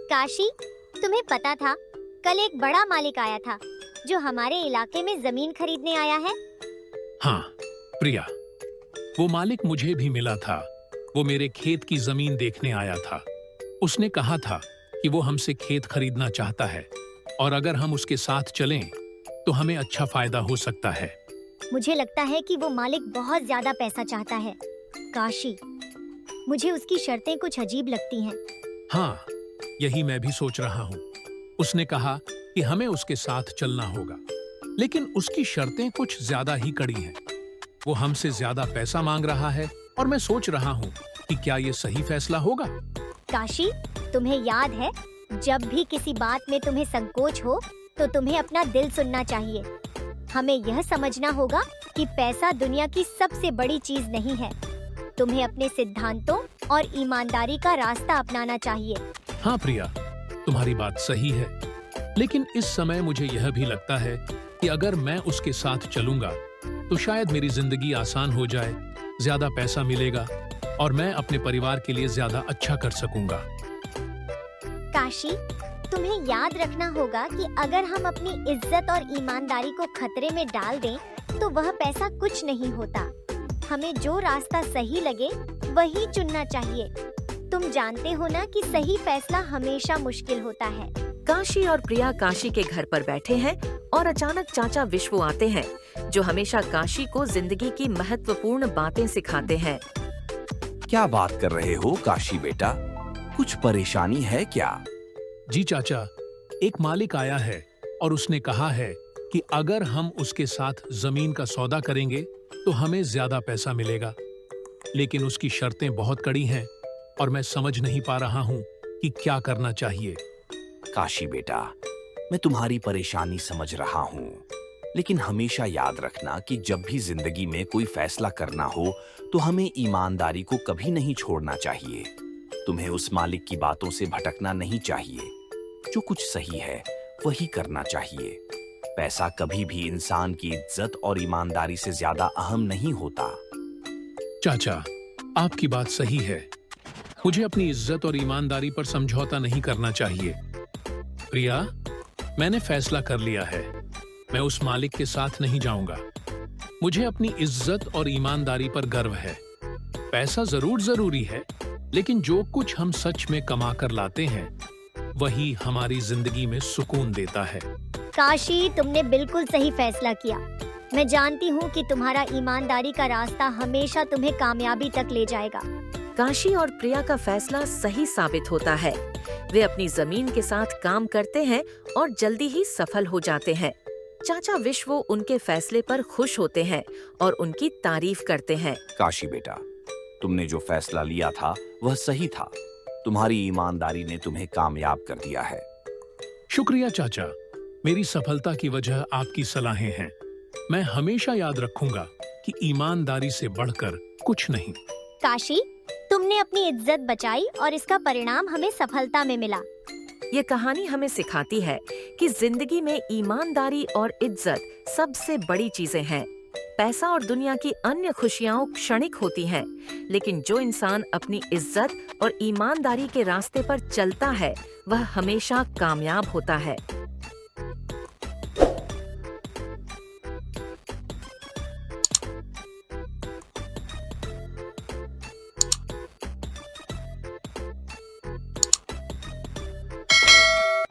काशी, तुम्हें पता था कल एक बड़ा मालिक आया था जो हमारे इलाके में जमीन खरीदने आया है। हाँ प्रिया, वो मालिक मुझे भी मिला था। वो मेरे खेत की जमीन देखने आया था। उसने कहा था कि वो हमसे खेत खरीदना चाहता है और अगर हम उसके साथ चलें तो हमें अच्छा फायदा हो सकता है। मुझे लगता है कि वो मालिक बहुत ज्यादा पैसा चाहता है। काशी, मुझे उसकी शर्तें कुछ अजीब लगती हैं। हाँ, यही मैं भी सोच रहा हूँ। उसने कहा कि हमें उसके साथ चलना होगा, लेकिन उसकी शर्तें कुछ ज्यादा ही कड़ी हैं। वो हमसे ज्यादा पैसा मांग रहा है और मैं सोच रहा हूँ कि क्या ये सही फैसला होगा। काशी, तुम्हें याद है जब भी किसी बात में तुम्हें संकोच हो तो तुम्हें अपना दिल सुनना चाहिए। हमें यह समझना होगा कि पैसा दुनिया की सबसे बड़ी चीज नहीं है। तुम्हें अपने सिद्धांतों और ईमानदारी का रास्ता अपनाना चाहिए। हाँ प्रिया, तुम्हारी बात सही है, लेकिन इस समय मुझे यह भी लगता है कि अगर मैं उसके साथ चलूंगा तो शायद मेरी जिंदगी आसान हो जाए, ज्यादा पैसा मिलेगा और मैं अपने परिवार के लिए ज्यादा अच्छा कर सकूंगा। काशी, तुम्हें याद रखना होगा कि अगर हम अपनी इज्जत और ईमानदारी को खतरे में डाल दें तो वह पैसा कुछ नहीं होता। हमें जो रास्ता सही लगे वही चुनना चाहिए। तुम जानते हो ना कि सही फैसला हमेशा मुश्किल होता है। काशी और प्रिया काशी के घर पर बैठे हैं और अचानक चाचा विश्वु आते हैं, जो हमेशा काशी को जिंदगी की महत्वपूर्ण बातें सिखाते हैं। क्या बात कर रहे हो काशी बेटा? कुछ परेशानी है क्या? जी चाचा, एक मालिक आया है और उसने कहा है कि अगर हम उसके साथ जमीन का सौदा करेंगे तो हमें ज्यादा पैसा मिलेगा, लेकिन उसकी शर्तें बहुत कड़ी हैं और मैं समझ नहीं पा रहा हूँ कि क्या करना चाहिए। काशी बेटा, मैं तुम्हारी परेशानी समझ रहा हूँ, लेकिन हमेशा याद रखना कि जब भी जिंदगी में कोई फैसला करना हो तो हमें ईमानदारी को कभी नहीं छोड़ना चाहिए। तुम्हें उस मालिक की बातों से भटकना नहीं चाहिए। जो कुछ सही है वही करना चाहिए। पैसा कभी भी इंसान की इज्जत और ईमानदारी से ज्यादा अहम नहीं होता। चाचा, आपकी बात सही है। मुझे अपनी इज्जत और ईमानदारी पर समझौता नहीं करना चाहिए। प्रिया, मैंने फैसला कर लिया है। मैं उस मालिक के साथ नहीं जाऊंगा। मुझे अपनी इज्जत और ईमानदारी पर गर्व है। पैसा जरूर जरूरी है, लेकिन जो कुछ हम सच में कमा कर लाते हैं वही हमारी जिंदगी में सुकून देता है। काशी, तुमने बिल्कुल सही फैसला किया। मैं जानती हूँ कि तुम्हारा ईमानदारी का रास्ता हमेशा तुम्हें कामयाबी तक ले जाएगा। काशी और प्रिया का फैसला सही साबित होता है। वे अपनी जमीन के साथ काम करते हैं और जल्दी ही सफल हो जाते हैं। चाचा विश्वु उनके फैसले पर खुश होते हैं और उनकी तारीफ करते हैं। काशी बेटा, तुमने जो फैसला लिया था वह सही था। तुम्हारी ईमानदारी ने तुम्हें कामयाब कर दिया है। शुक्रिया चाचा, मेरी सफलता की वजह आपकी सलाहें हैं। मैं हमेशा याद रखूंगा कि ईमानदारी से बढ़कर कुछ नहीं। काशी, तुमने अपनी इज्जत बचाई और इसका परिणाम हमें सफलता में मिला। ये कहानी हमें सिखाती है कि जिंदगी में ईमानदारी और इज्जत सबसे बड़ी चीजें हैं। पैसा और दुनिया की अन्य खुशियाँ क्षणिक होती हैं, लेकिन जो इंसान अपनी इज्जत और ईमानदारी के रास्ते पर चलता है वह हमेशा कामयाब होता है।